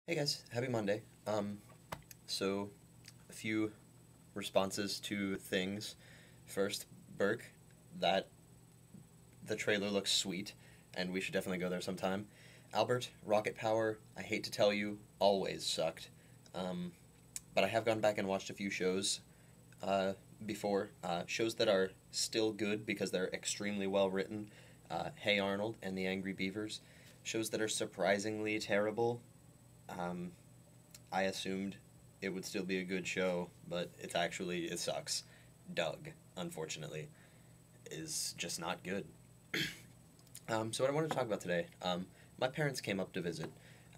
Hey guys, happy Monday. So a few responses to things. First, Burke, that the trailer looks sweet, and we should definitely go there sometime. Albert, Rocket Power, I hate to tell you, always sucked. Um, but I have gone back and watched a few shows uh, before. Shows that are still good because they're extremely well written. Hey Arnold and the Angry Beavers. Shows that are surprisingly terrible. Um, I assumed it would still be a good show, but it sucks. Doug, unfortunately, is just not good. So what I wanted to talk about today, my parents came up to visit,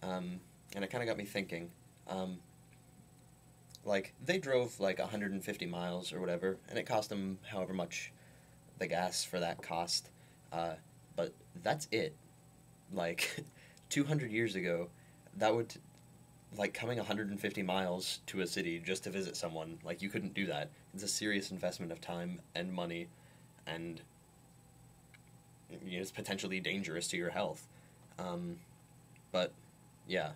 and it kind of got me thinking. Um, like they drove like 150 miles or whatever, and it cost them however much the gas for that cost. Uh, but that's it. Like 200 years ago, that would like coming 150 miles to a city just to visit someone, like you couldn't do that. It's a serious investment of time and money, and it's potentially dangerous to your health. Um, but yeah,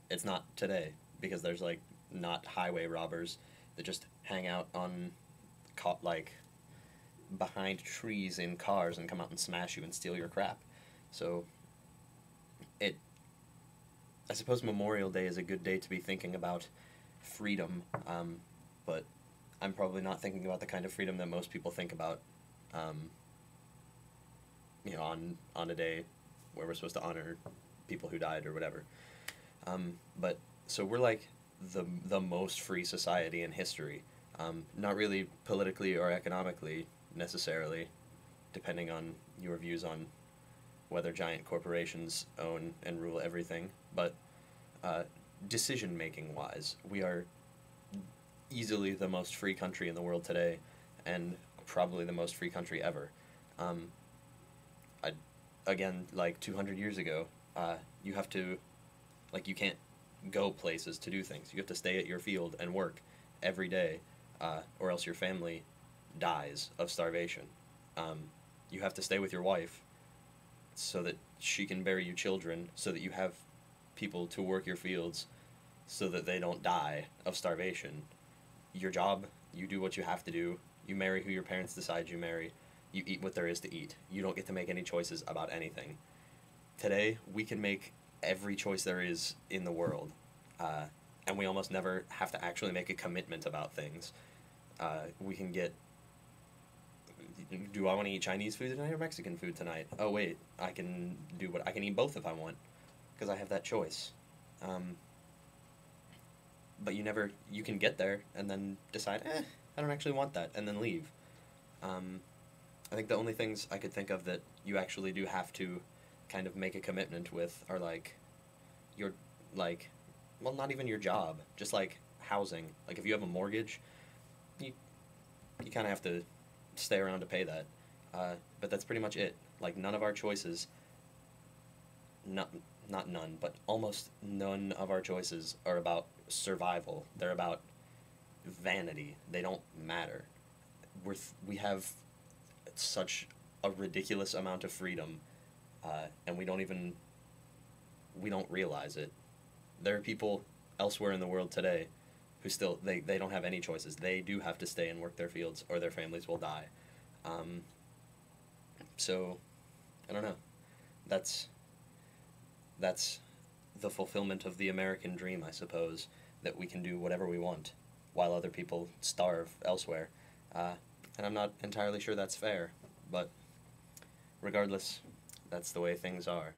it's not today because there's like not highway robbers that just hang out on like behind trees in cars and come out and smash you and steal your crap. So it I suppose Memorial Day is a good day to be thinking about freedom, but I'm probably not thinking about the kind of freedom that most people think about, um, on a day where we're supposed to honor people who died or whatever. But so we're like the most free society in history. Not really politically or economically necessarily, depending on your views on whether giant corporations own and rule everything, but uh, decision making wise, we are easily the most free country in the world today, and probably the most free country ever. Um, I, Again, like 200 years ago, you have to, like, you can't go places to do things. You have to stay at your field and work every day, or else your family dies of starvation. Um, you have to stay with your wife so that she can bear you children, so that you have people to work your fields, so that they don't die of starvation. Your job, you do what you have to do. You marry who your parents decide you marry. You eat what there is to eat. You don't get to make any choices about anything. Today, we can make every choice there is in the world, uh, and we almost never have to actually make a commitment about things. We can get, do I want to eat Chinese food tonight or Mexican food tonight? Oh wait, I can eat both if I want, because I have that choice. Um, but you can get there and then decide, I don't actually want that, and then leave. Um, I think the only things I could think of that you actually do have to kind of make a commitment with are like your, like, well, not even your job, just like housing. Like if you have a mortgage, you you kind of have to stay around to pay that. But that's pretty much it. Like none of our choices, not not none, but almost none of our choices are about survival. They're about vanity. They don't matter. We have such a ridiculous amount of freedom, and we don't realize it. There are people elsewhere in the world today who still they don't have any choices. They do have to stay and work their fields, or their families will die. Um, so I don't know. That's that's the fulfillment of the American dream, I suppose, that we can do whatever we want while other people starve elsewhere. Uh, and I'm not entirely sure that's fair, but regardless, that's the way things are.